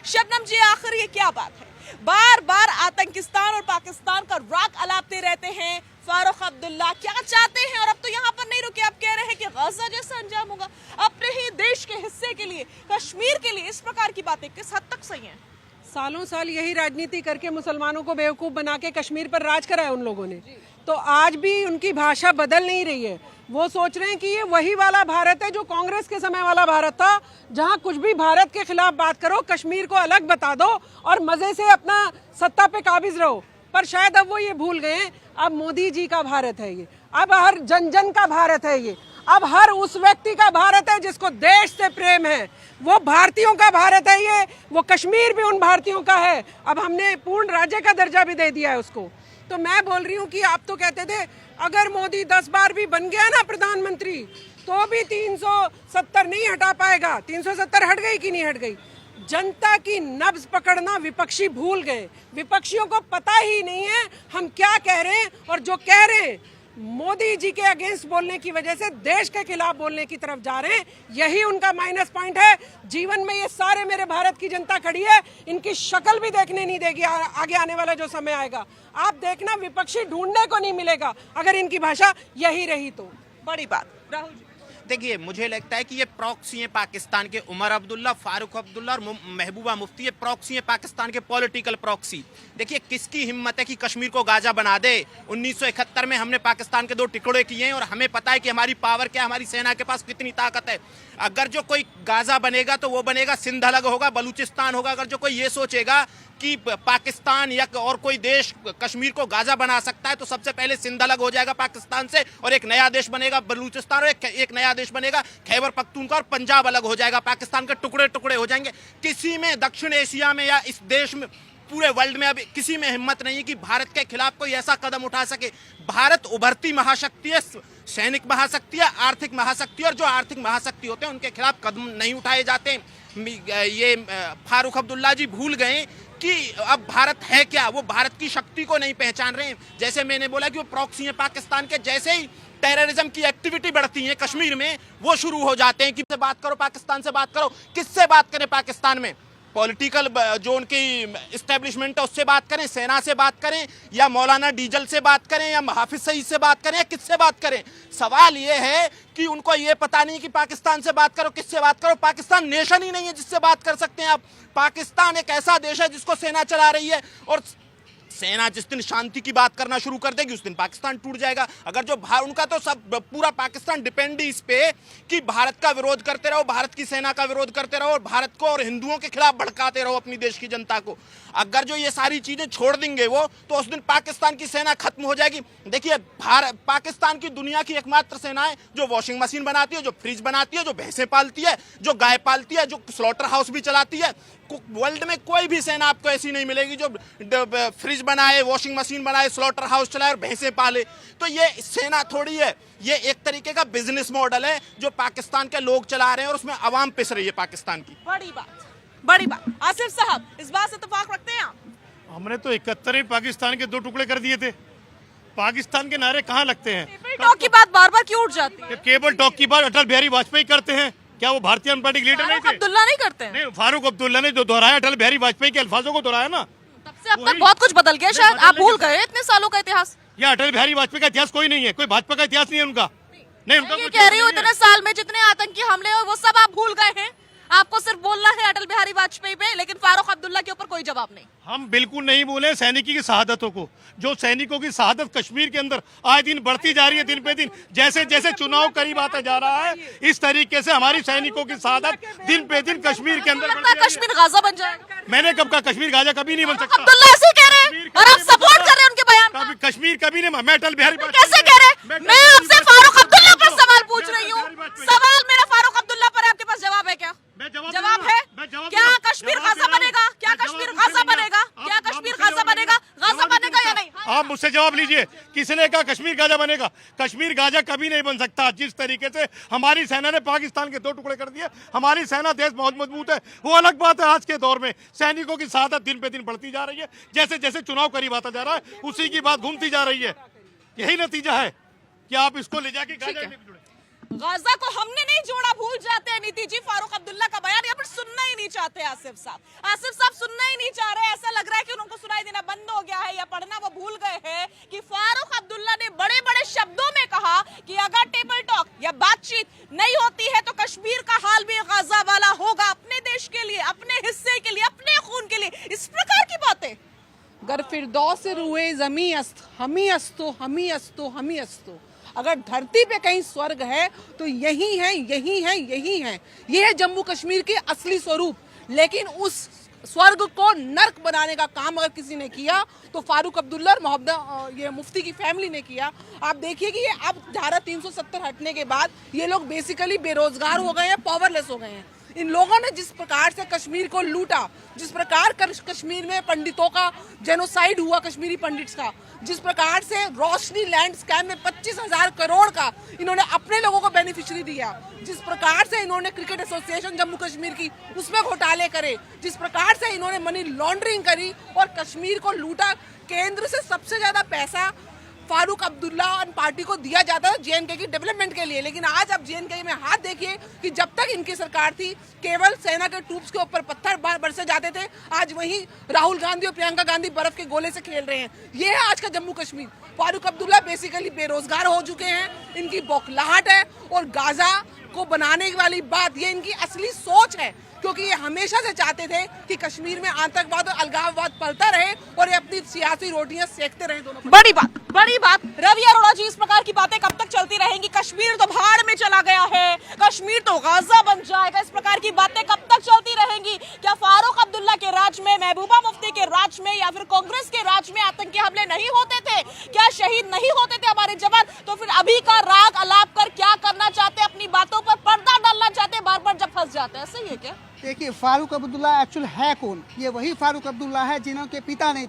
शबनम जी, आखिर ये क्या बात है? बार बार आतंकिस्तान और पाकिस्तान का राग अलापते रहते हैं फारूक अब्दुल्ला। क्या चाहते हैं? और अब तो यहाँ पर नहीं रुके, अब कह रहे हैं कि गजा जैसा अंजाम होगा अपने ही देश के हिस्से के लिए, कश्मीर के लिए। इस प्रकार की बातें किस हद तक सही हैं? सालों साल यही राजनीति करके मुसलमानों को बेवकूफ़ बना के कश्मीर पर राज करा है उन लोगों ने। तो आज भी उनकी भाषा बदल नहीं रही है। वो सोच रहे हैं कि ये वही वाला भारत है जो कांग्रेस के समय वाला भारत था, जहां कुछ भी भारत के खिलाफ बात करो, कश्मीर को अलग बता दो और मजे से अपना सत्ता पे काबिज रहो। पर शायद अब वो ये भूल गए हैं, अब मोदी जी का भारत है ये, अब हर जन जन का भारत है ये, अब हर उस व्यक्ति का भारत है जिसको देश से प्रेम है। वो भारतीयों का भारत है ये, वो कश्मीर भी उन भारतीयों का है। अब हमने पूर्ण राज्य का दर्जा भी दे दिया है उसको। तो मैं बोल रही हूँ कि आप तो कहते थे अगर मोदी 10 बार भी बन गया ना प्रधानमंत्री तो भी 370 नहीं हटा पाएगा। 370 हट गई कि नहीं हट गई? जनता की नब्ज पकड़ना विपक्षी भूल गए। विपक्षियों को पता ही नहीं है हम क्या कह रहे हैं, और जो कह रहे हैं मोदी जी के अगेंस्ट बोलने की वजह से देश के खिलाफ बोलने की तरफ जा रहे हैं। यही उनका माइनस पॉइंट है। जीवन में ये सारे मेरे भारत की जनता खड़ी है, इनकी शक्ल भी देखने नहीं देगी। आगे आने वाला जो समय आएगा आप देखना, विपक्षी ढूंढने को नहीं मिलेगा अगर इनकी भाषा यही रही तो। बड़ी बात। राहुल जी, देखिए, मुझे लगता है कि ये प्रॉक्सी हैं पाकिस्तान के। उमर अब्दुल्ला, फारूक अब्दुल्ला और महबूबा मुफ्ती, ये प्रॉक्सी हैं पाकिस्तान के पॉलिटिकल प्रॉक्सी। देखिए, किसकी हिम्मत है कि कश्मीर को गाजा बना दे? 1971 में हमने पाकिस्तान के 2 टुकड़े किए हैं और हमें पता है कि हमारी पावर क्या है, हमारी सेना के पास कितनी ताकत है। अगर जो कोई गाजा बनेगा तो वो बनेगा, सिंध अलग होगा, बलूचिस्तान होगा। अगर जो कोई ये सोचेगा कि पाकिस्तान या और कोई देश कश्मीर को गाजा बना सकता है तो सबसे पहले सिंध अलग हो जाएगा पाकिस्तान से और एक नया देश बनेगा बलूचिस्तान, और एक नया देश बनेगा खैबर पख्तूनख्वा, और पंजाब अलग हो जाएगा, पाकिस्तान के टुकड़े टुकड़े हो जाएंगे। किसी में दक्षिण एशिया में या इस देश में, पूरे वर्ल्ड में अभी किसी में हिम्मत नहीं है कि भारत के खिलाफ कोई ऐसा कदम उठा सके। भारत उभरती महाशक्ति है, सैनिक महाशक्ति है, आर्थिक महाशक्ति, और जो आर्थिक महाशक्ति होते हैं उनके खिलाफ कदम नहीं उठाए जाते। ये फारूक अब्दुल्ला जी भूल गए कि अब भारत है क्या। वो भारत की शक्ति को नहीं पहचान रहे हैं। जैसे मैंने बोला कि वो प्रॉक्सी हैं पाकिस्तान के, जैसे ही टेररिज्म की एक्टिविटी बढ़ती है कश्मीर में वो शुरू हो जाते हैं कि बात करो, पाकिस्तान से बात करो। किससे बात करें पाकिस्तान में? पॉलिटिकल जो उनकी इस्टेब्लिशमेंट है उससे बात करें, सेना से बात करें, या मौलाना डीजल से बात करें, या हाफिज सईद से बात करें, या किससे बात करें? सवाल ये है कि उनको ये पता नहीं कि पाकिस्तान से बात करो, किससे बात करो। पाकिस्तान नेशन ही नहीं है जिससे बात कर सकते हैं आप। पाकिस्तान एक ऐसा देश है जिसको सेना चला रही है, और सेना जिस दिन शांति की बात करना शुरू कर देगी उस दिन पाकिस्तान टूट जाएगा। अगर जो उनका तो सब पूरा पाकिस्तान डिपेंड ही इस पे कि भारत का विरोध करते रहो, भारत की सेना का विरोध करते रहो, और भारत को और हिंदुओं के खिलाफ भड़काते रहो अपनी देश की जनता को। अगर जो ये सारी चीजें छोड़ देंगे वो, तो उस दिन पाकिस्तान की सेना खत्म हो जाएगी। देखिए, पाकिस्तान की दुनिया की एकमात्र सेना है जो वॉशिंग मशीन बनाती है, जो फ्रिज बनाती है, जो भैंसें पालती है, जो गाय पालती है, जो स्लॉटर हाउस भी चलाती है। वर्ल्ड में कोई भी सेना आपको ऐसी नहीं मिलेगी जो फ्रिज बनाए, वॉशिंग मशीन बनाए, स्लॉटर हाउस चलाए और भैंसे पाले। तो ये सेना थोड़ी है, ये एक तरीके का बिजनेस मॉडल है जो पाकिस्तान के लोग चला रहे हैं, और उसमें अवाम पिस रही है पाकिस्तान की। बड़ी बात, बड़ी बात। आसिफ साहब, इस बात से इत्तेफाक रखते हैं आप? हमने तो 71 में पाकिस्तान के 2 टुकड़े कर दिए थे। पाकिस्तान के नारे कहाँ लगते हैं? केबल टॉक की बात बार बार क्यों उठ जाती है? केबल टॉक की बात अटल बिहारी वाजपेयी करते हैं। क्या वो भारतीय जनता पार्टी के लीडर नहीं थे? अब्दुल्ला नहीं करते हैं? नहीं, फारूक अब्दुल्ला ने जो दोहराया अटल बिहारी वाजपेयी के अल्फाजों को दोहराया ना, तब से अब तक बहुत कुछ बदल गया शायद। आप भूल गए इतने सालों का इतिहास। या अटल बिहारी वाजपेयी का इतिहास कोई नहीं है, कोई भाजपा का इतिहास नहीं है उनका। नहीं, उनका ये कह रही हूँ इतने साल में जितने आतंकी हमले हुए वो सब आप भूल गए हैं। आपको सिर्फ बोलना है अटल बिहारी वाजपेयी पे, लेकिन फारूक अब्दुल्ला के ऊपर कोई जवाब नहीं। हम बिल्कुल नहीं बोले सैनिकों की शहादतों को। जो सैनिकों की शहादत कश्मीर के अंदर आए दिन बढ़ती जा रही है, दिन पे दिन जैसे जैसे चुनाव करीब आता जा रहा है, इस तरीके से हमारी सैनिकों की शहादत दिन पे दिन कश्मीर के अंदर बढ़ती जा रही है। कश्मीर गाजा बन जाएगा? मैंने कब कहा कश्मीर गाजा कभी नहीं बन सकता? अब्दुल्ला ऐसे कह रहे हैं और आप सपोर्ट कर रहे हैं उनके बयान का। कश्मीर कभी नहीं। मैं अटल बिहारी कैसे कह रहे हैं? मैं आपसे फारूक अब्दुल्ला पर सवाल पूछ रही हूँ। सवाल मेरा फारूक अब्दुल्ला पर है, आपके पास जवाब है क्या? जवाब है? क्या कश्मीर गाजा बनेगा? क्या कश्मीर गाजा बनेगा? क्या कश्मीर गाजा बनेगा? गाजा बनेगा या नहीं? आप मुझसे जवाब लीजिए, किसने कहा कश्मीर गाजा बनेगा? कश्मीर गाजा कभी नहीं बन सकता। जिस तरीके से हमारी सेना ने पाकिस्तान के 2 टुकड़े कर दिए, हमारी सेना देश बहुत मजबूत है, वो अलग बात है। आज के दौर में सैनिकों की शहादत दिन पे दिन बढ़ती जा रही है, जैसे जैसे चुनाव करीब आता जा रहा है उसी की बात घूमती जा रही है। यही नतीजा है कि आप इसको ले जाके गाजा में जुड़े। गाजा को हमने नहीं जोड़ा, भूल जाते हैं नीति जी। फारूक अब्दुल्ला का बयान यहाँ पर सुनना ही नहीं चाहते आसिफ साहब सुनना ही नहीं चाह रहे। ऐसा लग रहा है कि उनको सुनाई देना बंद हो गया है या पढ़ना वो भूल गए हैं कि फारूक अब्दुल्ला ने बड़े बड़े शब्दों में कहा कि अगर टेबल टॉक या बातचीत नहीं होती है तो कश्मीर का हाल भी गाजा वाला होगा, अपने देश के लिए, अपने हिस्से के लिए, अपने खून के लिए। इस प्रकार की बातें। गर फिरदौस रुए ज़मी अस्त हमी अस्तो हमी अस्तो हमी अस्तो। अगर धरती पे कहीं स्वर्ग है तो यही है, यही है, यही है। ये है जम्मू कश्मीर के असली स्वरूप। लेकिन उस स्वर्ग को नर्क बनाने का काम अगर किसी ने किया तो फारूक अब्दुल्ला और मोहम्मद ये मुफ्ती की फैमिली ने किया। आप देखिए कि ये अब धारा 370 हटने के बाद ये लोग बेसिकली बेरोजगार हो गए हैं, पावरलेस हो गए हैं। इन लोगों ने जिस प्रकार से कश्मीर को लूटा, जिस प्रकार कश्मीर में पंडितों का जेनोसाइड हुआ, कश्मीरी पंडित्स का, जिस प्रकार से रोशनी लैंड स्कैम में 25,000 करोड़ का इन्होंने अपने लोगों को बेनिफिशियरी दिया, जिस प्रकार से इन्होंने क्रिकेट एसोसिएशन जम्मू कश्मीर की उसमें घोटाले करे, जिस प्रकार से इन्होंने मनी लॉन्ड्रिंग करी और कश्मीर को लूटा। केंद्र से सबसे ज्यादा पैसा फारूक अब्दुल्ला और पार्टी को दिया जाता है जेएनके की डेवलपमेंट के लिए। लेकिन आज आप जेएनके में हाथ देखिए कि जब तक इनकी सरकार थी केवल सेना के ट्रूप्स के ऊपर पत्थर बरसे जाते थे। आज वहीं राहुल गांधी और प्रियंका गांधी बर्फ के गोले से खेल रहे हैं। ये है आज का जम्मू कश्मीर। फारूक अब्दुल्ला बेसिकली बेरोजगार हो चुके हैं, इनकी बौखलाहट है और गाजा को बनाने वाली बात ये इनकी असली सोच है, क्योंकि ये हमेशा से चाहते थे कि कश्मीर में आतंकवाद और अलगाववाद पलता रहे और ये अपनी सियासी रोटियां सेकते रहे दोनों। बड़ी बात रवि अरोड़ा जी, इस प्रकार की बातें कब तक चलती रहेंगी? कश्मीर तो भाड़ में चला गया है, कश्मीर तो गाजा बन जाएगा, इस प्रकार की बातें कब तक चलती रहेंगी? क्या फारूक अब्दुल्ला के राज में, महबूबा मुफ्ती के राज में या फिर कांग्रेस के राज में आतंकी हमले नहीं होते थे? क्या शहीद नहीं होते थे हमारे जवान? तो फिर अभी का राग अलाप कर क्या करना चाहते? अपनी बातों पर पर्दा डालना चाहते, बार बार जब फंस जाते हैं। ऐसा ही है क्या? देखिए, फारूक अब्दुल्ला एक्चुअल है कौन? ये वही फारूक अब्दुल्ला है जिनके पिता ने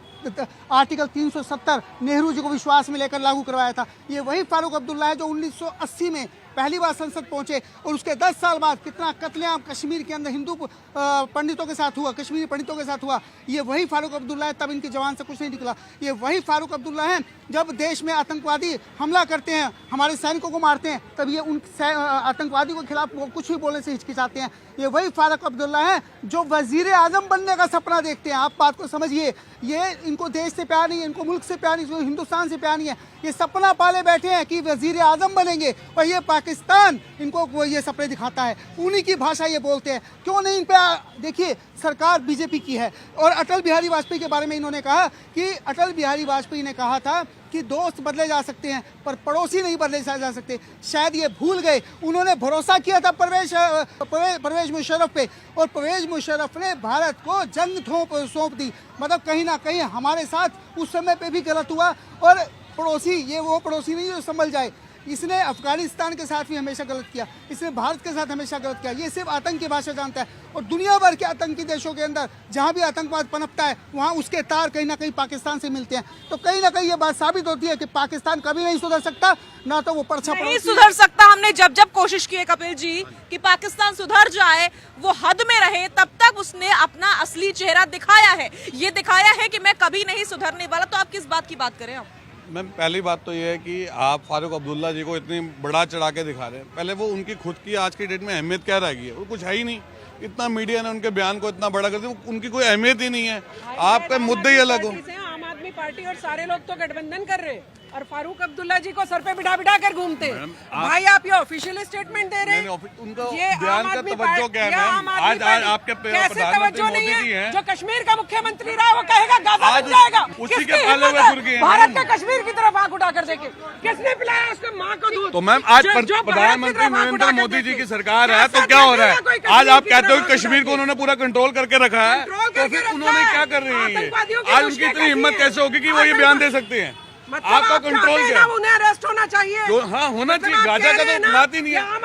आर्टिकल 370 नेहरू जी को विश्वास में लेकर लागू करवाया था। ये वही फारूक अब्दुल्ला है जो 1980 में पहली बार संसद पहुंचे और उसके 10 साल बाद कितना कत्लेआम कश्मीर के अंदर हिंदू पंडितों के साथ हुआ, कश्मीरी पंडितों के साथ हुआ। ये वही फारूक अब्दुल्ला है। तब इनकी जवान से कुछ नहीं निकला। ये वही फारूक अब्दुल्ला है जब देश में आतंकवादी हमला करते हैं, हमारे सैनिकों को मारते हैं, तब ये उन आतंकवादी के खिलाफ कुछ भी बोलने से हिचकिचाते हैं। ये वही फारूक अब्दुल्ला है जो वजीर आजम बनने का सपना देखते हैं। आप बात को समझिए, ये इनको देश से प्यार नहीं है, इनको मुल्क से प्यार नहीं है, हिंदुस्तान से प्यार नहीं है। ये सपना पाले बैठे हैं कि वजीर आजम बनेंगे और ये पाकिस्तान इनको ये सपने दिखाता है। उन्हीं की भाषा ये बोलते हैं। क्यों नहीं इन पे? देखिए, सरकार बीजेपी की है और अटल बिहारी वाजपेयी के बारे में इन्होंने कहा कि अटल बिहारी वाजपेयी ने कहा था कि दोस्त बदले जा सकते हैं पर पड़ोसी नहीं बदले जा सकते। शायद ये भूल गए। उन्होंने भरोसा किया था परवेज मुशर्रफ पे और परवेज मुशर्रफ ने भारत को जंग सौंप दी। मतलब कहीं ना कहीं हमारे साथ उस समय पे भी गलत हुआ और पड़ोसी ये वो पड़ोसी नहीं जो संभल जाए। इसने अफगानिस्तान के साथ भी हमेशा गलत किया, इसने भारत के साथ हमेशा गलत किया। ये सिर्फ आतंक की भाषा जानता है और दुनिया भर के आतंकी देशों के अंदर जहां भी आतंकवाद पनपता है वहां उसके तार कहीं ना कहीं पाकिस्तान से मिलते हैं। तो कहीं ना कहीं ये बात साबित होती है कि पाकिस्तान कभी नहीं सुधर सकता, ना तो वो परछा नहीं सुधर सकता। हमने जब कोशिश की है कपिल जी कि पाकिस्तान सुधर जाए, वो हद में रहे, तब तक उसने अपना असली चेहरा दिखाया है। ये दिखाया है कि मैं कभी नहीं सुधरने वाला। तो आप किस बात की बात करें? मैम, पहली बात तो ये है कि आप फारूक अब्दुल्ला जी को इतनी बड़ा चढ़ा के दिखा रहे हैं। पहले वो उनकी खुद की आज की डेट में अहमियत क्या रह गई है? वो कुछ है ही नहीं। इतना मीडिया ने उनके बयान को इतना बड़ा कर दिया, उनकी कोई अहमियत ही नहीं है। आपका मुद्दे ही अलग हो। आम आदमी पार्टी और सारे लोग तो गठबंधन कर रहे और फारूक अब्दुल्ला जी को सर पे बिठा कर घूमते। भाई आप ये ऑफिशियल स्टेटमेंट दे रहे हैं। उनका ये बयान का तवज्जो क्या है मैम? आज आपके प्रधानमंत्री मोदी जी हैं जो कश्मीर का मुख्यमंत्री रहा, वो कहेगा गाजा बन जाएगा। उसी के पाले हुए गुर्गे हैं। भारत के कश्मीर की तरफ आंख उठा कर देखे। किसने पिलाया उसको माँ को दूध? तो मैम, आज प्रधानमंत्री नरेंद्र मोदी जी की सरकार है तो क्या हो रहा है? आज आप कहते हो कश्मीर को उन्होंने पूरा कंट्रोल करके रखा है, तो फिर उन्होंने क्या कर रही है? आज उनकी इतनी हिम्मत कैसे होगी कि वो ये बयान दे सकते हैं? आपका कंट्रोल क्या? उन्हें अरेस्ट होना चाहिए। तो हाँ, होना चाहिए। गाजा का तो बात ही नहीं है। आम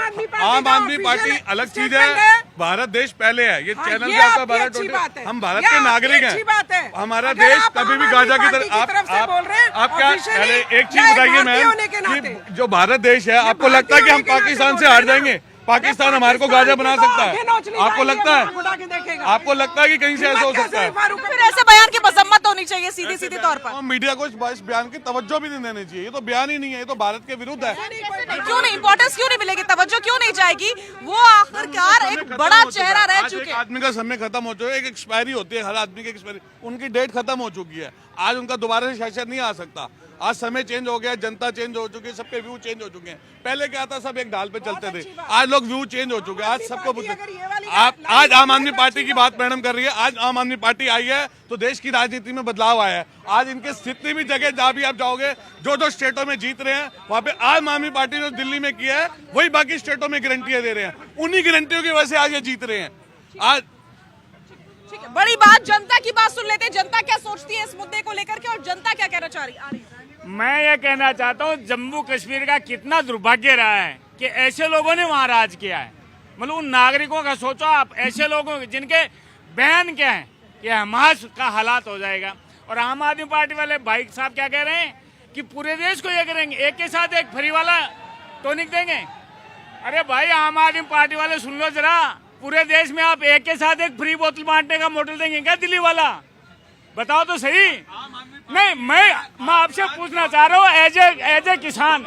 आदमी पार्टी अलग चीज है, भारत देश पहले है। ये चैनल पे आपका भारत, हम भारत के नागरिक हैं। हमारा देश कभी भी गाजा की तरफ आप क्या? पहले एक चीज बताइए मैम, कि जो भारत देश है, आपको लगता है कि हम पाकिस्तान से हार जाएंगे? पाकिस्तान हमारे को गाजा बना सकता है? आपको लगता है? देखेगा आपको लगता है कि कहीं से ऐसा हो सकता है? फिर ऐसे बयान की मजम्मत होनी चाहिए सीधी सीधी तौर पर। मीडिया को इस बयान की तवज्जो भी नहीं देनी चाहिए। ये तो बयान ही नहीं है, ये तो भारत के विरुद्ध है। क्यों नहीं, इंपॉर्टेंस क्यों नहीं मिलेगी, तवज्जो क्यों नहीं जाएगी? वो आखिरकार एक बड़ा चेहरा रह चुके हैं। आदमी का समय खत्म हो चुका है, एक एक्सपायरी होती है हर आदमी की एक्सपायरी, उनकी डेट खत्म हो चुकी है। आज उनका दोबारा से शासन नहीं आ सकता। आज समय चेंज हो गया, जनता चेंज हो चुकी है, सबके व्यू चेंज हो चुके हैं। पहले क्या था, सब एक ढाल पे चलते थे, आज लोग व्यू चेंज हो चुके हैं। आज सबको आप आज आम आदमी पार्टी की बात मैडम कर रही है। आज आम आदमी पार्टी आई है तो देश की राजनीति में बदलाव आया है। आज इनके जितनी भी जगह जहाँ भी आप जाओगे, जो स्टेटों में जीत रहे हैं, वहाँ पे आम आदमी पार्टी ने दिल्ली में किया है, वही बाकी स्टेटों में गारंटियां दे रहे हैं। उन्हीं गारंटियों की वजह से आज ये जीत रहे हैं। आज ठीक है, बड़ी बात, जनता की बात सुन लेते हैं। जनता क्या सोचती है इस मुद्दे को लेकर के, और जनता क्या कहना चाह रही है? मैं ये कहना चाहता हूँ, जम्मू कश्मीर का कितना दुर्भाग्य रहा है कि ऐसे लोगों ने वहाँ राज किया है। मतलब उन नागरिकों का सोचो आप, ऐसे लोगों जिनके बयान क्या है कि हमास का हालात हो जाएगा। और आम आदमी पार्टी वाले भाई साहब क्या कह रहे हैं कि पूरे देश को ये करेंगे, एक के साथ एक फ्री वाला टॉनिक देंगे। अरे भाई, आम आदमी पार्टी वाले सुन लो जरा, पूरे देश में आप एक के साथ एक फ्री बोतल बांटने का मॉडल देंगे क्या दिल्ली वाला? बताओ तो सही। नहीं, मैं आपसे पूछना चाह रहा हूँ एज ए किसान,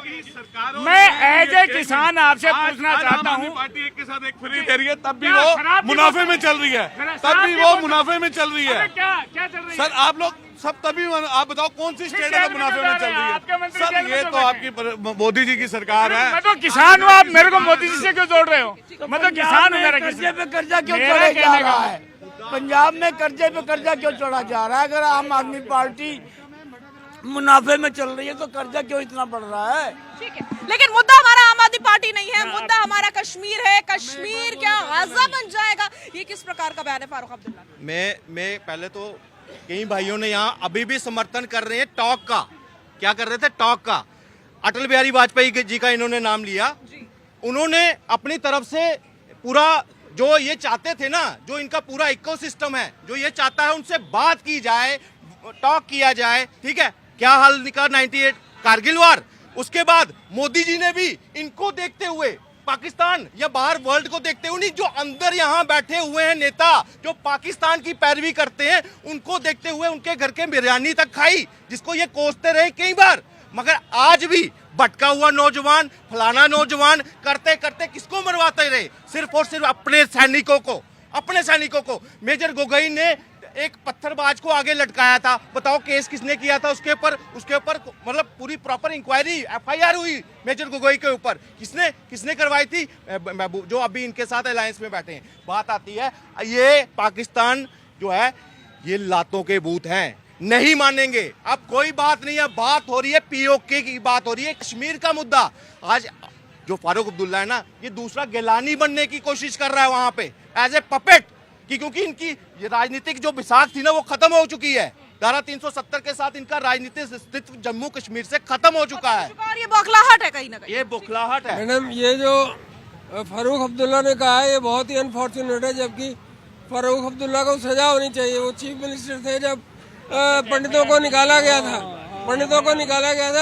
मैं एज ए किसान आपसे पूछना चाहता हूँ। पार्टी एक के साथ एक फ्री दे रही है, तब भी वो मुनाफे में चल रही है, तब भी वो मुनाफे में चल रही है। क्या चल रही है सर? आप लोग सब तभी, आप बताओ कौन सी स्टेट है मुनाफे में चल रही है? सर, ये तो आपकी मोदी जी की सरकार है। मैं तो किसान हूँ, आप मेरे को मोदी जी से क्यों जोड़ रहे हो? मैं तो किसान हूँ। मेरा कर्जे पे कर्जा क्यों चढ़ा जा रहा है? पंजाब में कर्जे पे कर्जा क्यों चढ़ा जा रहा है? अगर आम आदमी पार्टी मुनाफे में चल रही है तो कर्जा क्यों इतना बढ़ रहा है? ठीक है, लेकिन मुद्दा हमारा आम आदमी पार्टी नहीं है, मुद्दा हमारा कश्मीर है। कश्मीर क्या गाजा बन जाएगा? ये किस प्रकार का बयान है फारूक अब्दुल्ला? मैं पहले तो कई भाइयों ने यहाँ अभी भी समर्थन कर रहे हैं टॉक का। क्या कर रहे थे? टॉक का। अटल बिहारी वाजपेयी जी का इन्होंने नाम लिया। उन्होंने अपनी तरफ से पूरा जो ये चाहते थे ना, जो इनका पूरा इकोसिस्टम है, जो ये चाहता है, उनसे बात की जाए, टॉक किया जाए। ठीक है, क्या हाल निकला 98 कारगिल वार। उसके बाद मोदी जी ने भी इनको देखते हुए, पाकिस्तान या बाहर वर्ल्ड को देखते हुए नहीं, जो अंदर यहाँ बैठे हुए हैं नेता जो पाकिस्तान की पैरवी करते हैं, उनको देखते हुए उनके घर के बिरयानी तक खाई, जिसको ये कोसते रहे कई बार। मगर आज भी भटका हुआ नौजवान, फलाना नौजवान करते करते किसको मरवाते रहे? सिर्फ और सिर्फ अपने सैनिकों को। मेजर गोगोई ने एक पत्थरबाज को आगे लटकाया था। बताओ केस किसने किया था उसके ऊपर? मतलब पूरी प्रॉपर इंक्वायरी, एफआईआर हुई मेजर गोगोई के ऊपर। किसने करवाई थी? जो अभी इनके साथ अलायंस में बैठे हैं। बात आती है, ये पाकिस्तान जो है, ये लातों के बूथ हैं, नहीं मानेंगे। अब कोई बात नहीं है, बात हो रही है पीओके की, बात हो रही है कश्मीर का मुद्दा। आज जो फारूक अब्दुल्ला है ना, ये दूसरा गिलानी बनने की कोशिश कर रहा है वहां पे एज ए पपेट, क्योंकि इनकी ये राजनीतिक जो बिसाख थी ना, वो खत्म हो चुकी है। धारा 370 के साथ इनका राजनीतिक अस्तित्व जम्मू कश्मीर से खत्म हो चुका है। और ये बौखलाहट है कहीं ना कहीं। ये बौखलाहट है। मैडम, ये जो फारूक अब्दुल्ला ने कहा है, ये बहुत ही अनफॉर्चुनेट है। जबकि फारूक अब्दुल्ला को सजा होनी चाहिए। वो चीफ मिनिस्टर थे जब पंडितों को निकाला गया था।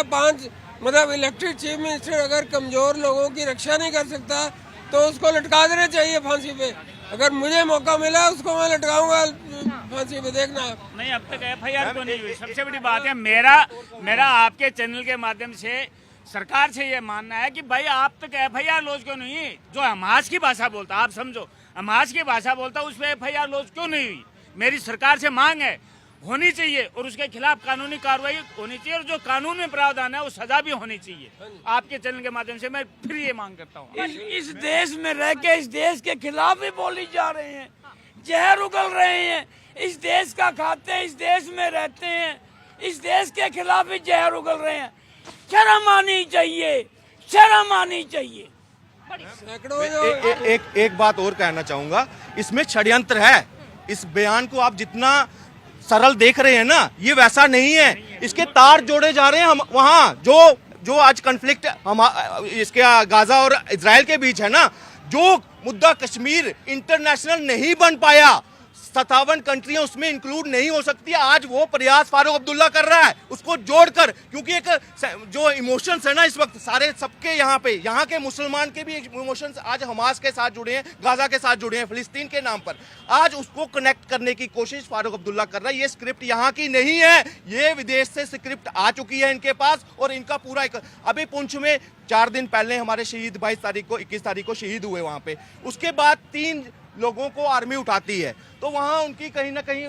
5 मतलब इलेक्टेड चीफ मिनिस्टर अगर कमजोर लोगों की रक्षा नहीं कर सकता तो उसको लटका देना चाहिए फांसी पे। अगर मुझे मौका मिला उसको मैं लटकाऊंगा फांसी पे, देखना। नहीं, अब तक एफआईआर तो नहीं हुई। सबसे बड़ी बात है, मेरा आपके चैनल के माध्यम से सरकार से ये मानना है कि भाई आप तक एफआईआर लॉन्च क्यों नहीं हुई? जो हमास की भाषा बोलता, आप समझो, हमास की भाषा बोलता, उस पर एफआईआर लॉन्च क्यों नहीं हुई? मेरी सरकार से मांग है, होनी चाहिए, और उसके खिलाफ कानूनी कार्रवाई होनी चाहिए, और जो कानून में प्रावधान है वो सजा भी होनी चाहिए। आपके चैनल के माध्यम से मैं फिर ये मांग करता हूँ। इस देश में रह के इस देश के खिलाफ ही बोली जा रहे हैं, जहर उगल रहे हैं। इस देश का खाते हैं, इस देश में रहते हैं, इस देश के खिलाफ ही जहर उगल रहे हैं। शर्म आनी चाहिए, शर्म आनी चाहिए। एक बात और कहना चाहूंगा, इसमें षड्यंत्र है। इस बयान को आप जितना सरल देख रहे हैं ना, ये वैसा नहीं है। इसके तार जोड़े जा रहे हैं। हम वहाँ जो आज कॉन्फ्लिक्ट इसके गाजा और इजराइल के बीच है ना, जो मुद्दा कश्मीर इंटरनेशनल नहीं बन पाया, 57 कंट्रियां उसमें इंक्लूड नहीं हो सकती है। आज वो प्रयास फारूक अब्दुल्ला कर रहा है उसको जोड़कर, क्योंकि एक जो इमोशंस है ना इस वक्त सारे सबके यहाँ पे, यहाँ के मुसलमान के भी इमोशंस आज हमास के साथ जुड़े हैं, गाजा के साथ जुड़े हैं, फिलिस्तीन के नाम पर। आज उसको कनेक्ट करने की कोशिश फारूक अब्दुल्ला कर रहा है। ये स्क्रिप्ट यहाँ की नहीं है, ये विदेश से स्क्रिप्ट आ चुकी है इनके पास, और इनका पूरा अभी पुंछ में 4 दिन पहले हमारे शहीद 22 तारीख को 21 तारीख को शहीद हुए वहां पे, उसके बाद 3 लोगों को आर्मी उठाती है, तो वहां उनकी कहीं ना कहीं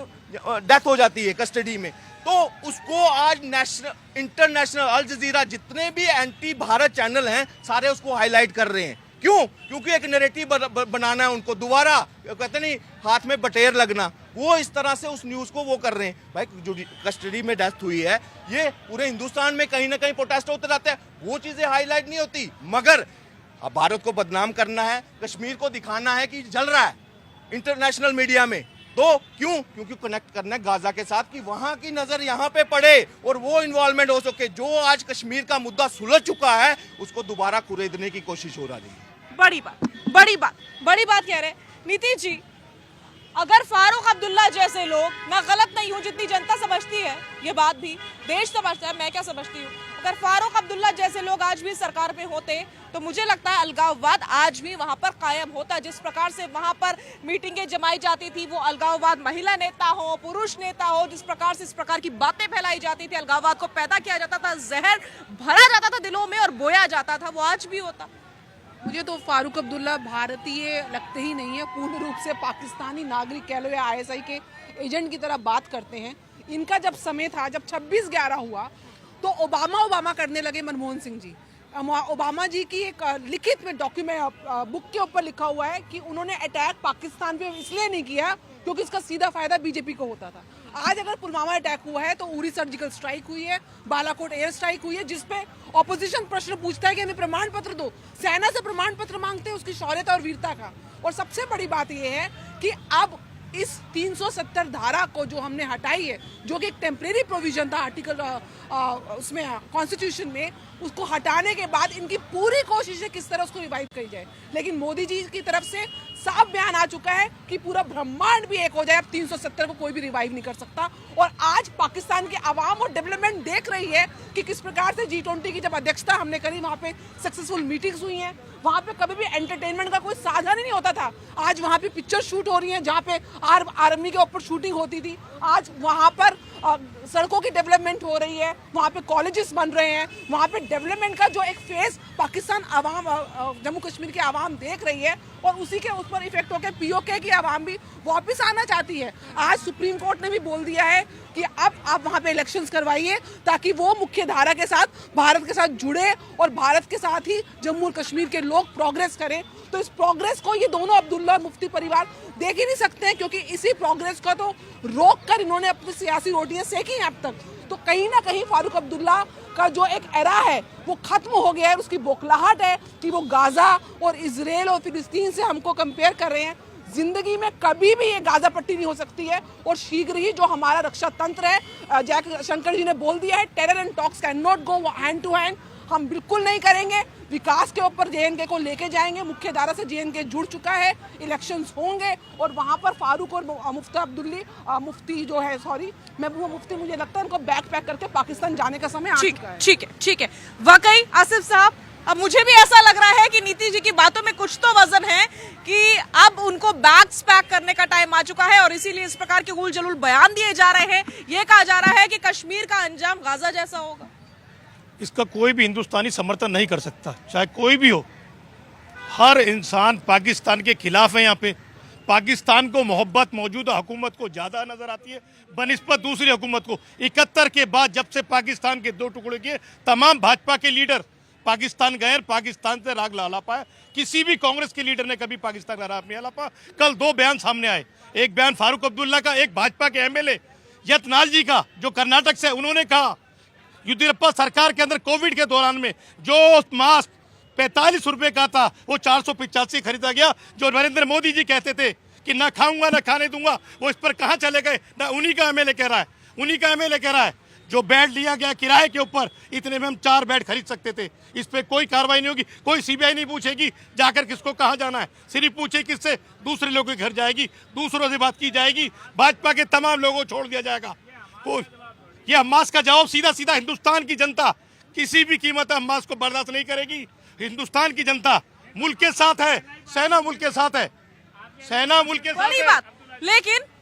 डेथ हो जाती है कस्टडी में। तो उसको आज नेशनल इंटरनेशनल अल जजीरा जितने भी एंटी भारत चैनल हैं सारे उसको हाईलाइट कर रहे हैं। क्यों? क्योंकि एक नैरेटिव बनाना है उनको, दोबारा कहते नहीं हाथ में बटेर लगना, वो इस तरह से उस न्यूज को वो कर रहे हैं। भाई जो कस्टडी में डेथ हुई है ये पूरे हिंदुस्तान में कहीं ना कहीं प्रोटेस्ट होते रहते हैं, वो चीजें हाईलाइट नहीं होती। मगर अब भारत को बदनाम करना है, कश्मीर को दिखाना है कि जल रहा है इंटरनेशनल मीडिया में, तो क्यों? क्योंकि कनेक्ट करना है गाजा के साथ कि वहां की नजर यहाँ पे पड़े और वो इन्वॉल्वमेंट हो सके। जो आज कश्मीर का मुद्दा सुलझ चुका है उसको दोबारा कुरेदने की कोशिश हो रही है। बड़ी बात कह रहे हैं नीतीश जी। अगर फारूक अब्दुल्ला जैसे लोग, मैं गलत नहीं हूं जितनी जनता समझती है, ये बात भी देश समझता है, मैं क्या समझती हूँ, अगर फारूक अब्दुल्ला जैसे लोग आज भी सरकार में होते तो मुझे लगता है अलगाववाद आज भी वहां पर कायम होता। जिस प्रकार से वहां पर मीटिंगें जमाई जाती थी, वो अलगाववाद महिला नेता हो, पुरुष नेता हो, जिस प्रकार से इस प्रकार की बातें फैलाई जाती थी, अलगाववाद को पैदा किया जाता था, जहर भरा जाता था दिलों में और बोया जाता था, वो आज भी होता। मुझे तो फारूक अब्दुल्ला भारतीय लगते ही नहीं है, पूर्ण रूप से पाकिस्तानी नागरिक कह लो या आईएसआई के एजेंट की तरह बात करते हैं। इनका जब समय था, जब 26/11 हुआ तो ओबामा करने लगे मनमोहन सिंह जी। ओबामा जी की एक लिखित में डॉक्यूमेंट बुक के ऊपर लिखा हुआ है कि उन्होंने अटैक पाकिस्तान पे इसलिए नहीं किया क्योंकि इसका सीधा फायदा बीजेपी को होता था। आज अगर पुलवामा अटैक हुआ है तो उरी सर्जिकल स्ट्राइक हुई है, बालाकोट एयर स्ट्राइक हुई है, जिसपे ऑपोजिशन प्रश्न पूछता है कि हमें प्रमाण पत्र दो, सेना से प्रमाण पत्र मांगते हैं उसकी शौर्यता और वीरता का। और सबसे बड़ी बात यह है कि अब इस 370 धारा को जो हमने हटाई है, जो कि एक टेम्परेरी प्रोविजन था आर्टिकल उसमें कॉन्स्टिट्यूशन में, उसको हटाने के बाद इनकी पूरी कोशिश है किस तरह उसको रिवाइव करी जाए। लेकिन मोदी जी की तरफ से साफ बयान आ चुका है कि पूरा ब्रह्मांड भी एक हो जाए, अब 370 को कोई भी रिवाइव नहीं कर सकता। और आज पाकिस्तान की आवाम और डेवलपमेंट देख रही है कि किस प्रकार से G20 की जब अध्यक्षता हमने करी, वहाँ पे सक्सेसफुल मीटिंग्स हुई हैं, वहाँ पे कभी भी एंटरटेनमेंट का कोई साधन ही नहीं होता था। आज वहाँ पे पिक्चर शूट हो रही है, जहाँ पे आर्मी के ऊपर शूटिंग होती थी, आज वहाँ पर सड़कों की डेवलपमेंट हो रही है, वहाँ पे कॉलेजेस बन रहे हैं, वहाँ पे डेवलपमेंट का जो एक फेज पाकिस्तान आवाम, जम्मू कश्मीर की आवाम देख रही है, और उसी के उस पर इफेक्ट होकर पीओके की आवाम भी वापस आना चाहती है। आज सुप्रीम कोर्ट ने भी बोल दिया है कि अब आप वहाँ पे इलेक्शंस करवाइए ताकि वो मुख्य धारा के साथ भारत के साथ जुड़े और भारत के साथ ही जम्मू और कश्मीर के लोग प्रोग्रेस करें। तो इस प्रोग्रेस को ये दोनों अब्दुल्ला और मुफ्ती परिवार देख ही नहीं सकते हैं, क्योंकि इसी प्रोग्रेस को तो रोक कर इन्होंने अपनी सियासी रोटियां सेकी हैं अब तक। तो कहीं ना कहीं फारूक अब्दुल्ला का जो एक एरा है वो खत्म हो गया है। उसकी बौखलाहट है कि वो गाजा और इजराइल और फिलिस्तीन से हमको कंपेयर कर रहे हैं। जिंदगी में कभी भी ये गाजा पट्टी नहीं हो सकती है, और शीघ्र ही जो हमारा रक्षा तंत्र है, जयशंकर जी ने बोल दिया है, terror and talks can not go hand to hand. हम बिल्कुल नहीं करेंगे। विकास के ऊपर जेएनके को लेके जाएंगे, मुख्य धारा से जेएनके जुड़ चुका है, इलेक्शंस होंगे और वहां पर फारूक और मुफ्ती जो है, सॉरी महबूबा मुफ्ती, मुझे लगता है उनको बैग पैक करके पाकिस्तान जाने का समय आ चुका है। ठीक है। वाकई आसिफ साहब, अब मुझे भी ऐसा लग रहा है कि नीतीश जी की बातों में कुछ तो वजन है कि अब उनको बैग्स पैक करने का टाइम आ चुका है, और इसीलिए इस प्रकार के उल जलूल बयान दिए जा रहे हैं। ये कहा जा रहा है कि कश्मीर का अंजाम गाजा जैसा होगा। इसका कोई भी हिंदुस्तानी समर्थन नहीं कर सकता, चाहे कोई भी हो। हर इंसान पाकिस्तान के खिलाफ है। यहाँ पे पाकिस्तान को मोहब्बत मौजूदा हुकूमत को ज़्यादा नज़र आती है बनिस्बत दूसरी हुकूमत को। 71 के बाद जब से पाकिस्तान के 2 टुकड़े किए, तमाम भाजपा के लीडर पाकिस्तान गए, पाकिस्तान से राग ला पाया। किसी भी कांग्रेस के लीडर ने कभी पाकिस्तान का राग नहीं ला पाया। कल 2 बयान सामने आए, एक बयान फारूक अब्दुल्ला का, एक भाजपा के एमएलए यतनाल जी का जो कर्नाटक से। उन्होंने कहा येदियुरप्पा सरकार के अंदर कोविड के दौरान में जो मास्क 45 रुपए का था वो 485 खरीदा गया। जो नरेंद्र मोदी जी कहते थे कि ना खाऊंगा ना खाने दूंगा, वो इस पर कहां चले गए। ना उन्हीं का एमएलए कह रहा है, जो बेड लिया गया किराए के ऊपर, इतने में हम 4 बेड खरीद सकते थे। इस पे कोई कार्रवाई नहीं होगी, कोई सीबीआई नहीं पूछेगी जाकर किसको कहाँ जाना है, सिर्फ पूछे किससे, दूसरे लोगों के घर जाएगी, दूसरों से बात की जाएगी, भाजपा के तमाम लोगों को छोड़ दिया जाएगा। ये हमास का जवाब सीधा सीधा हिंदुस्तान की जनता किसी भी कीमत हमास को बर्दाश्त नहीं करेगी। हिंदुस्तान की जनता मुल्क के साथ है, सेना मुल्क के साथ है, सेना मुल्क के साथ बड़ी है। बात।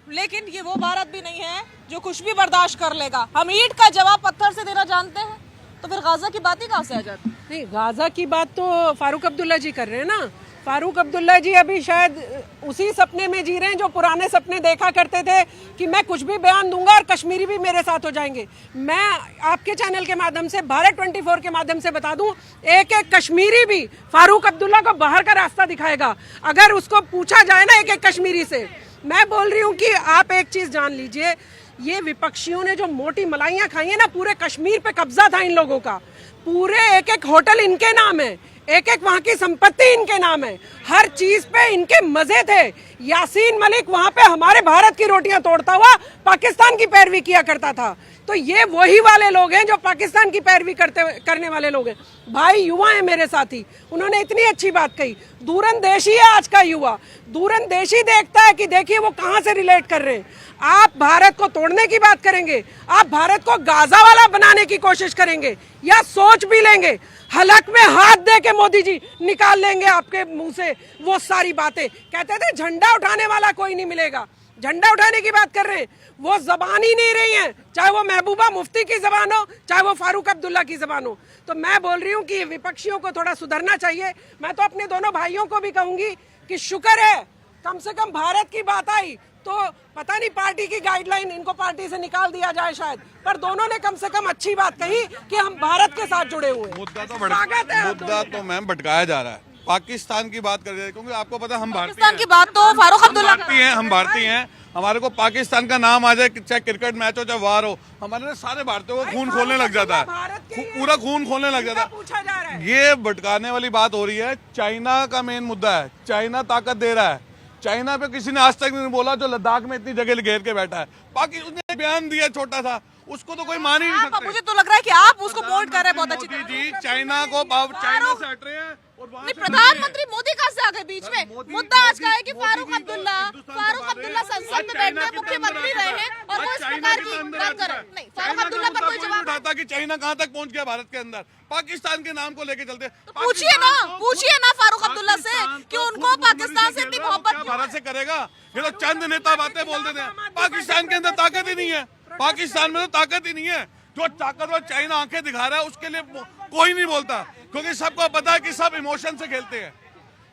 लेकिन ये वो भारत भी नहीं है जो कुछ भी बर्दाश्त कर लेगा। हम ईंट का जवाब पत्थर से देना जानते हैं, तो फिर गाजा की बात ही कहाँ से आ जाती है? नहीं, गाजा की बात तो फारूक अब्दुल्ला जी कर रहे हैं ना। फारूक अब्दुल्ला जी अभी शायद उसी सपने में जी रहे हैं जो पुराने सपने देखा करते थे कि मैं कुछ भी बयान दूंगा और कश्मीरी भी मेरे साथ हो जाएंगे। मैं आपके चैनल के माध्यम से, भारत 24 के माध्यम से बता दूं, एक एक कश्मीरी भी फारूक अब्दुल्ला को बाहर का रास्ता दिखाएगा अगर उसको पूछा जाए ना एक एक कश्मीरी से। मैं बोल रही हूँ कि आप एक चीज जान लीजिए, ये विपक्षियों ने जो मोटी मलाइयाँ खाई है ना, पूरे कश्मीर पे कब्जा था इन लोगों का, पूरे एक एक होटल इनके नाम है, एक एक वहाँ की संपत्ति इनके नाम है, हर चीज पे इनके मजे थे। यासीन मलिक वहाँ पे हमारे भारत की रोटियां तोड़ता हुआ पाकिस्तान की पैरवी किया करता था। तो ये वही वाले लोग हैं जो पाकिस्तान की पैरवी करने वाले लोग हैं। भाई युवा है मेरे साथी, उन्होंने इतनी अच्छी बात कही, दूरंदेशी है आज का युवा, दूरंदेशी देखता है कि देखिए वो कहाँ से रिलेट कर रहे हैं। आप भारत को तोड़ने की बात करेंगे, आप भारत को गाजा वाला बनाने की कोशिश करेंगे या सोच भी लेंगे, हलक में हाथ दे के मोदी जी निकाल लेंगे आपके मुंह से वो सारी बातें। कहते थे झंडा उठाने वाला कोई नहीं मिलेगा, झंडा उठाने की बात कर रहे हैं, वो जबान ही नहीं रही है, चाहे वो महबूबा मुफ्ती की जबान हो, चाहे वो फारूक अब्दुल्ला की जबान हो। तो मैं बोल रही हूँ कि विपक्षियों को थोड़ा सुधरना चाहिए। मैं तो अपने दोनों भाइयों को भी कहूंगी कि शुक्र है कम से कम भारत की बात आई, तो पता नहीं पार्टी की गाइडलाइन इनको पार्टी से निकाल दिया जाए शायद, पर दोनों ने कम से कम अच्छी बात कही कि हम भारत के साथ जुड़े हुए हैं। मुद्दा तो मैम भटकाया जा रहा है, पाकिस्तान की बात कर रहे हैं, क्योंकि आपको पता है हम पाकिस्तान की बात तो फारूक अब्दुल्ला हम भारतीय हैं, हमारे को पाकिस्तान का नाम आ जाए, चाहे क्रिकेट मैच हो चाहे वार हो, हमारे सारे भारतीयों को खून खोलने लग जाता है, पूरा खून खोलने लग जाता है। ये भटकाने वाली बात हो रही है। चाइना का मेन मुद्दा है, चाइना ताकत दे रहा है, चाइना पे किसी ने आज तक नहीं बोला जो लद्दाख में इतनी जगह घेर के बैठा है। बाकी उसने बयान दिया छोटा सा, उसको तो कोई मान ही नहीं सकता। मुझे तो लग रहा है कि आप उसको वोट कर रहे हैं बहुत अच्छी तरह। जी चाइना को चाइना से हट रहे हैं और नहीं, प्रधानमंत्री मोदी कहाँ से आ गए बीच में? मुद्दा आज का है कि फारूक अब्दुल्ला संसद में बैठे मुख्यमंत्री रहे हैं और वो इस प्रकार की बात कर रहे हैं। नहीं, फारूक अब्दुल्ला पर कोई जवाब उठाता कि चाइना कहाँ तक पहुंच गया भारत के अंदर, पाकिस्तान के नाम को लेके चलते। पूछिए ना फारूक अब्दुल्ला से कि उनको पाकिस्तान से इतनी मोहब्बत भारत से करेगा। ये तो चंद नेता बातें बोल देते हैं, पाकिस्तान के अंदर ताकत ही नहीं है, पाकिस्तान में तो ताकत ही नहीं है। जो ताकतवर चाइना आंखें दिखा रहा है उसके लिए कोई नहीं बोलता, क्योंकि सबको पता है कि सब इमोशन से खेलते हैं,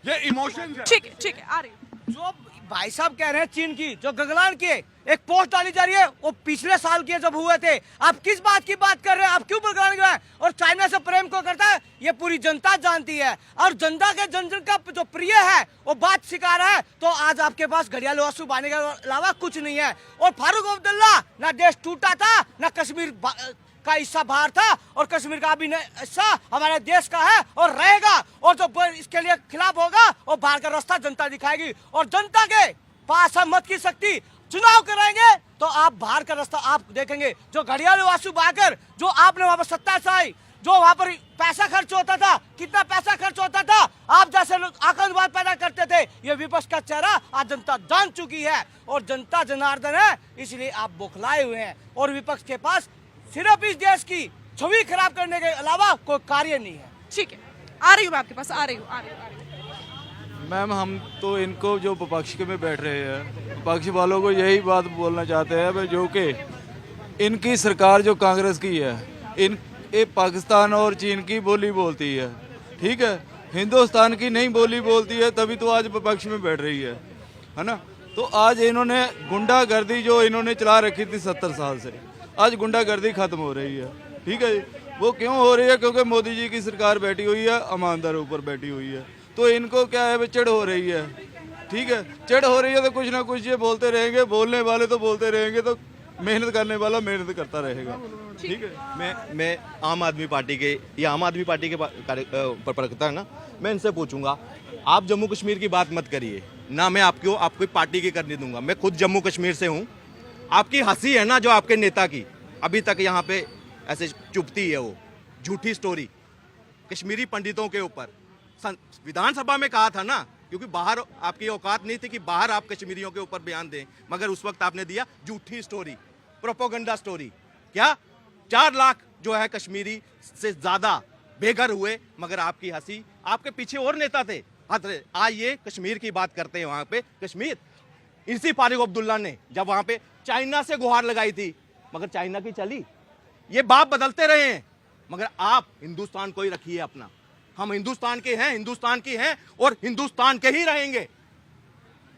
ये इमोशन है। ठीक है, आ रही। जो भाई साहब कह रहे हैं चीन की जो गगनयान की एक पोस्ट डाली जा रही है, वो पिछले साल के जब हुए थे। आप किस बात की बात कर रहे हैं? आप क्यों गगनयान गए? और चाइना से प्रेम को करता है ये पूरी जनता जानती है, और जनता के जन का जो प्रिय है वो बात सिखा है। तो आज आपके पास घड़ियाल आंसू बहाने के अलावा कुछ नहीं है। और फारूक अब्दुल्ला, ना देश टूटा था, ना कश्मीर का हिस्सा बाहर था, और कश्मीर का भी हिस्सा हमारे देश का है और रहेगा। और जो इसके लिए खिलाफ होगा वो बाहर का रास्ता जनता दिखाएगी, और जनता के पास हम मत की शक्ति चुनाव कराएंगे तो आप बाहर का रास्ता आप देखेंगे। जो घड़ियाल आंसू बहाकर जो आपने वहां पर सत्ता से आई, जो वहां पर पैसा खर्च होता था, कितना पैसा खर्च होता था, आप जैसे लोग आतंकवाद पैदा करते थे, ये विपक्ष का चेहरा आज जनता जान चुकी है। और जनता जनार्दन है, इसलिए आप बौखलाए हुए हैं, और विपक्ष के पास सिर्फ इस देश की छवि खराब करने के अलावा कोई कार्य नहीं है। ठीक है, आ रही हूँ मैं आपके पास, आ रही हूँ। मैम हम तो इनको जो विपक्ष में बैठ रहे हैं, विपक्ष वालों को यही बात बोलना चाहते हैं जो कि इनकी सरकार जो कांग्रेस की है, ये पाकिस्तान और चीन की बोली बोलती है, ठीक है, हिंदुस्तान की नहीं बोली बोलती है, तभी तो आज विपक्ष में बैठ रही है ना। तो आज इन्होंने गुंडागर्दी जो इन्होंने चला रखी थी 70 साल से, आज गुंडागर्दी खत्म हो रही है, ठीक है। वो क्यों हो रही है? क्योंकि मोदी जी की सरकार बैठी हुई है, ईमानदारों ऊपर बैठी हुई है, तो इनको क्या है, चिढ़ हो रही है, ठीक है। चिढ़ हो रही है तो कुछ ना कुछ ये बोलते रहेंगे, बोलने वाले तो बोलते रहेंगे, तो मेहनत करने वाला मेहनत करता रहेगा, ठीक है। मैं आम आदमी पार्टी के प्रवक्ता है ना, मैं इनसे पूछूंगा, आप जम्मू कश्मीर की बात मत करिए ना, मैं आपको पार्टी की करने दूंगा। मैं खुद जम्मू कश्मीर से हूँ। आपकी हंसी है ना जो आपके नेता की, अभी तक यहाँ पे ऐसे चुभती है वो झूठी स्टोरी कश्मीरी पंडितों के ऊपर। विधानसभा में कहा था ना, क्योंकि बाहर आपकी औकात नहीं थी कि बाहर आप कश्मीरियों के ऊपर बयान दें, मगर उस वक्त आपने दिया झूठी स्टोरी, प्रोपोगंडा स्टोरी। क्या 4 लाख जो है कश्मीरी से ज्यादा बेघर हुए, मगर आपकी हंसी, आपके पीछे और नेता थे। आइए कश्मीर की बात करते हैं। वहां पे कश्मीर, इसी फारूक अब्दुल्ला ने जब वहां पे चाइना से गुहार लगाई थी, मगर चाइना की चली। ये बाप बदलते रहे हैं, मगर आप हिंदुस्तान को ही रखिए अपना। हम हिंदुस्तान के हैं, हिंदुस्तान की हैं और हिंदुस्तान के ही रहेंगे।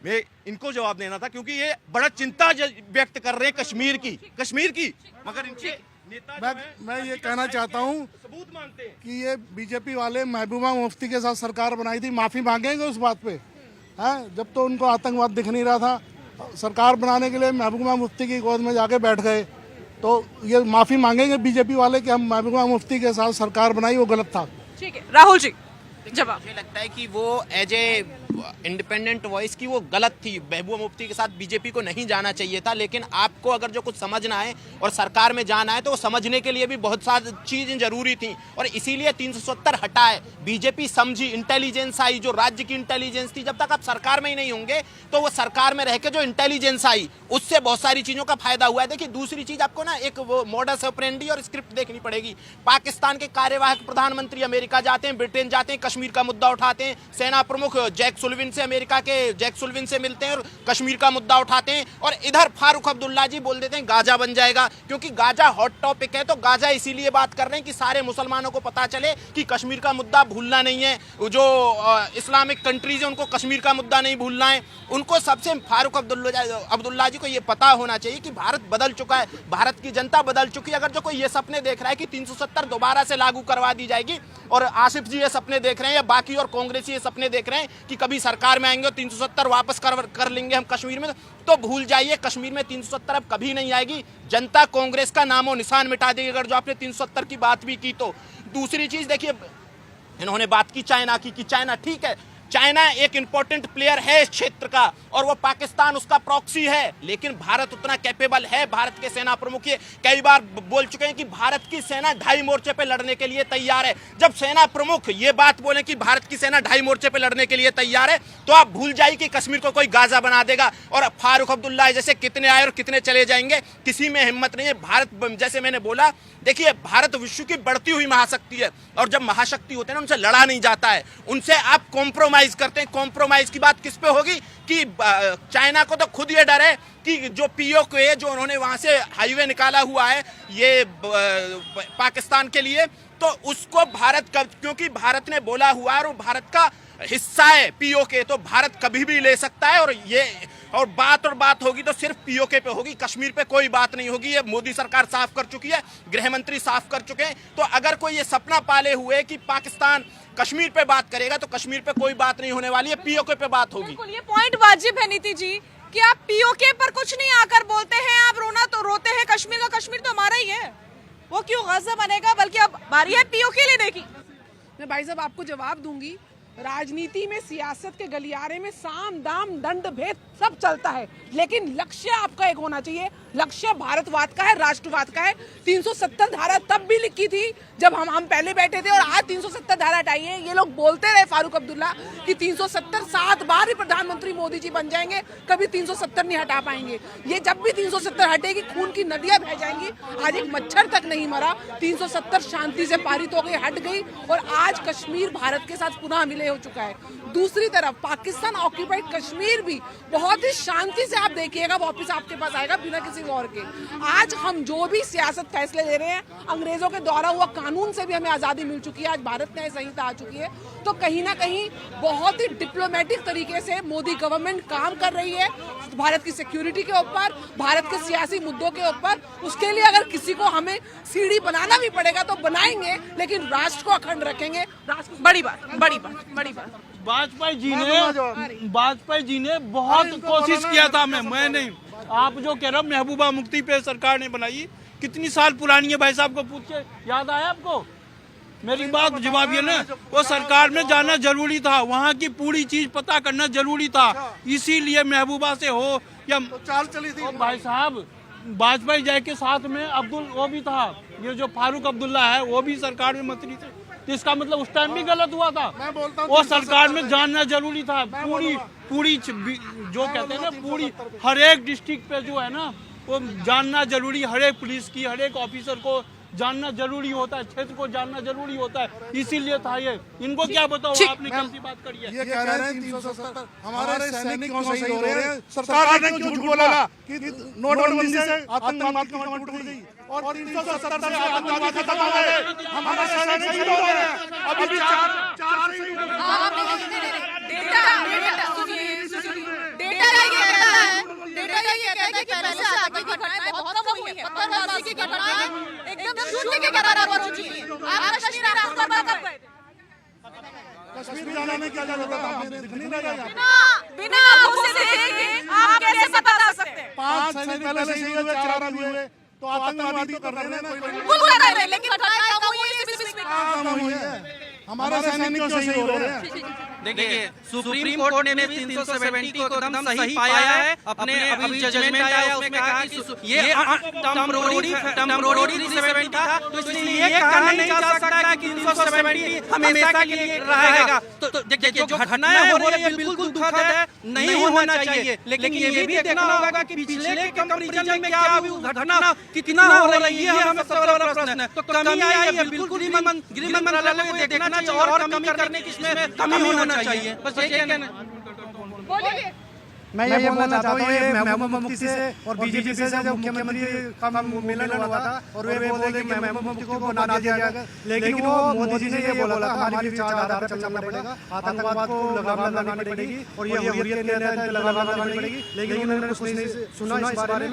मैं इनको जवाब देना था, क्योंकि ये बड़ा चिंता व्यक्त कर रहे हैं कश्मीर की, मगर इनके नेता मैं ये कहना चाहता हूँ सबूत मांगते हैं कि ये बीजेपी वाले महबूबा मुफ्ती के साथ सरकार बनाई थी, माफी मांगेंगे उस बात पे? हैं, जब तो उनको आतंकवाद दिख नहीं रहा था, सरकार बनाने के लिए महबूबा मुफ्ती की गोद में जाके बैठ गए, तो ये माफी मांगेंगे बीजेपी वाले कि हम महबूबा मुफ्ती के साथ सरकार बनाई, वो गलत था। ठीक है, राहुल जी जवाब। मुझे लगता है कि वो एज ए इंडिपेंडेंट वॉइस की वो गलत थी। महबूबा मुफ्ती के साथ बीजेपी को नहीं जाना चाहिए था, लेकिन आपको अगर जो कुछ समझना है और सरकार में जाना है तो वो समझने के लिए भी बहुत सारी चीजें जरूरी थी, और इसीलिए 370 हटाए। बीजेपी समझी, इंटेलिजेंस आई, जो राज्य की इंटेलिजेंस थी। जब तक आप सरकार में ही नहीं होंगे तो वो सरकार में रह के जो इंटेलिजेंस आई, उससे बहुत सारी चीजों का फायदा हुआ है। देखिए, दूसरी चीज आपको ना एक वो मॉडस ऑपरेंडी और स्क्रिप्ट देखनी पड़ेगी। पाकिस्तान के कार्यवाहक प्रधानमंत्री अमेरिका जाते हैं, ब्रिटेन जाते हैं, कश्मीर का मुद्दा उठाते हैं। सेना प्रमुख जैक सुल्लिवन से, अमेरिका के जैक सुल्लिवन से मिलते हैं और कश्मीर का मुद्दा उठाते हैं। और इधर फारूक अब्दुल्ला जी बोल देते हैं गाजा बन जाएगा, क्योंकि गाजा हॉट टॉपिक है। तो गाजा इसीलिए बात कर रहे हैं कि सारे मुसलमानों को पता चले कि कश्मीर का मुद्दा भूलना नहीं है। जो इस्लामिक कंट्रीज है उनको कश्मीर का मुद्दा नहीं भूलना है। उनको सबसे फारूक अब्दुल्ला जी को ये पता होना चाहिए कि भारत बदल चुका है, भारत की जनता बदल चुकी है। अगर जो कोई ये सपने देख रहा है कि 370 दोबारा से लागू करवा दी जाएगी, और आसिफ जी ये सपने देख रहे हैं या बाकी और कांग्रेसी ये सपने देख रहे हैं कि कभी सरकार में आएंगे और 370 वापस कर लेंगे हम कश्मीर में, तो भूल जाइए, कश्मीर में 370 अब कभी नहीं आएगी। जनता कांग्रेस का नामो निशान मिटा देगी अगर जो आपने 370 की बात भी की तो। दूसरी चीज देखिए, इन्होंने बात की चाइना की, कि चाइना ठीक है, चाइना एक इंपॉर्टेंट प्लेयर है इस क्षेत्र का और वो पाकिस्तान उसका प्रॉक्सी है, लेकिन भारत उतना कैपेबल है। भारत के सेना प्रमुख ये कई बार बोल चुके हैं कि भारत की सेना 2.5 मोर्चे पे लड़ने के लिए तैयार है। जब सेना प्रमुख ये बात बोले कि भारत की सेना 2.5 मोर्चे पे लड़ने के लिए तैयार है, तो आप भूल जाइए कि कश्मीर को कोई गाजा बना देगा। और फारूक अब्दुल्ला जैसे कितने आए और कितने चले जाएंगे, किसी में हिम्मत नहीं है। भारत, जैसे मैंने बोला, देखिए, भारत विश्व की बढ़ती हुई महाशक्ति है, और जब महाशक्ति होते हैं ना, उनसे लड़ा नहीं जाता है, उनसे आप कॉम्प्रोमाइज करते हैं। कॉम्प्रोमाइज की बात किस पे होगी कि चाइना को तो खुद ये डर है कि जो पीओके जो उन्होंने वहां से हाईवे निकाला हुआ है ये पाकिस्तान के लिए, तो उसको भारत, क्योंकि भारत ने बोला हुआ है और भारत का हिस्सा है पीओके, तो भारत कभी भी ले सकता है। और बात होगी तो सिर्फ पीओके पे होगी, कश्मीर पे कोई बात नहीं होगी। ये मोदी सरकार साफ कर चुकी है, गृह मंत्री साफ कर चुके हैं। तो अगर कोई ये सपना पाले हुए कि पाकिस्तान कश्मीर पे बात करेगा, तो कश्मीर पे कोई बात नहीं होने वाली है, पीओके पे बात होगी। ये पॉइंट वाजिब है नीति जी कि आप पीओके पर कुछ नहीं आकर बोलते हैं, आप रोना तो रोते हैं कश्मीर का। कश्मीर तो हमारा ही है, वो क्यों गाजा बनेगा, बल्कि अब बारी है पीओके लेने की। मैं भाई साहब आपको जवाब दूंगी। राजनीति में, सियासत के गलियारे में साम दाम दंड भेद सब चलता है, लेकिन लक्ष्य आपका एक होना चाहिए। लक्ष्य भारतवाद का है, राष्ट्रवाद का है। 370 धारा तब भी लिखी थी जब हम पहले बैठे थे, और आज 370 धारा हटाई है। ये लोग बोलते रहे फारूक अब्दुल्ला कि 370 7 बार ही प्रधानमंत्री मोदी जी बन जाएंगे, कभी 370 नहीं हटा पाएंगे। ये जब भी 370 हटेगी, खून की नदियां बह जाएंगी। आज एक मच्छर तक नहीं मरा, 370 शांति से पारित हो गई, हट गई, और आज कश्मीर भारत के साथ पुनः मिले हो चुका है। दूसरी तरफ पाकिस्तान ऑक्यूपाइड कश्मीर भी बहुत ही शांति से, आप देखिएगा, वापस आपके पास आएगा बिना किसी वॉर के। आज हम जो भी सियासत फैसले ले रहे हैं, अंग्रेजों के द्वारा हुआ कानून से भी हमें आजादी मिल चुकी है, आज भारत न्याय संहिता आ चुकी है। तो कहीं ना कहीं बहुत ही डिप्लोमेटिक तरीके से मोदी गवर्नमेंट काम कर रही है भारत की सिक्योरिटी के ऊपर, भारत के सियासी मुद्दों के ऊपर। उसके लिए अगर किसी को हमें सीढ़ी बनाना भी पड़ेगा तो बनाएंगे, लेकिन राष्ट्र को अखंड रखेंगे। बड़ी बात। वाजपेयी जी ने बहुत कोशिश किया था। मैं नहीं, आप जो कह रहे हो महबूबा मुफ्ती पे सरकार ने बनाई, कितनी साल पुरानी है भाई साहब को पूछे, याद आया आपको? मेरी बात जवाब ये ना, वो सरकार में जाना जरूरी था, वहाँ की पूरी चीज पता करना जरूरी था, इसीलिए महबूबा से हो या चाल चली थी। भाई साहब वाजपेयी जय के साथ में अब्दुल वो भी था, ये जो फारूक अब्दुल्ला है वो भी सरकार में मंत्री थे, तो इसका मतलब उस टाइम भी गलत हुआ था। वो सरकार में जानना जरूरी था। पूरी जो कहते हैं ना, पूरी हर एक डिस्ट्रिक्ट पे जो है ना वो जानना जरूरी, हर एक पुलिस की हर एक ऑफिसर को जानना जरूरी होता है, क्षेत्र को जानना जरूरी होता है, इसीलिए था ये। इनको क्या बताओ, आपने कैसी बात करी है? ये कह रहे हैं 370 हमारे सैनिक क्यों शहीद हो रहे हैं? सरकार ने क्यों झूठ बोला कि नोटबंदी से आतंकवाद की कमर टूट गई और 370 से आतंकवाद खत्म हो गए, हमारे सैनिक शहीद हो रहे हैं। अभी 4 डेटा ये कहता है कि पहले से आतंकी घटनाएं बहुत कम हुई है, पत्थरबाजी की घटनाएं एकदम शून्य के बराबर हो चुकी है। आप कश्मीर रास्ता पर कब गए? कश्मीर जाने में क्या जरूरत है? बिना आंखों से देखे आप कैसे बता सकते हैं? 5 सैनिक पहले शहीद हुए, 4 अभी हुए, तो आतंकवादी तो कर रहे हैं ना, बिल्कुल कर रहे हैं, लेकिन घटनाएं कम हुई है इस बीच में। कम हुई है। हमारे सैनिक क्यों शहीद हो रहे हैं? देखिए, सुप्रीम कोर्ट ने भी 370 को एकदम सही पाया है। अपने अभी जजमेंट आया उसमें कहा कि ये टेम्पोररी 370 था, तो इसलिए ये कहा नहीं जा सकता कि 370 हमेशा के लिए रहेगा। तो देखिए, जो घटनाएं हो रही है बिल्कुल दुखद है, नहीं होना चाहिए, लेकिन ये भी देखना होगा कि पिछले कंपैरिजन में क्या हुई, घटना कितना हो रही है, हमें सबसे बड़ा प्रश्न है। तो कमी आई है, बिल्कुल गृह मंत्रालय को देखना चाहिए और कमी करने की इसमें कमी होना चाहिए। बस ये कहना। मैं ये बोलना चाहता हूँ, ये महबूबा मुफ्ती से और बीजेपी से जब मुख्यमंत्री का मिलन हुआ था और वे बोले कि महबूबा मुफ्ती को बना दिया जाएगा, लेकिन वो मोदी जी ने ये बोला था हमारी विचार आधार पर चलना पड़ेगा, आतंकवाद को लगाम लगानी पड़ेगी और ये हुर्रियत के तहत लगाम लगानी पड़ेगी, लेकिन उन्होंने कुछ नहीं सुना इस बारे में।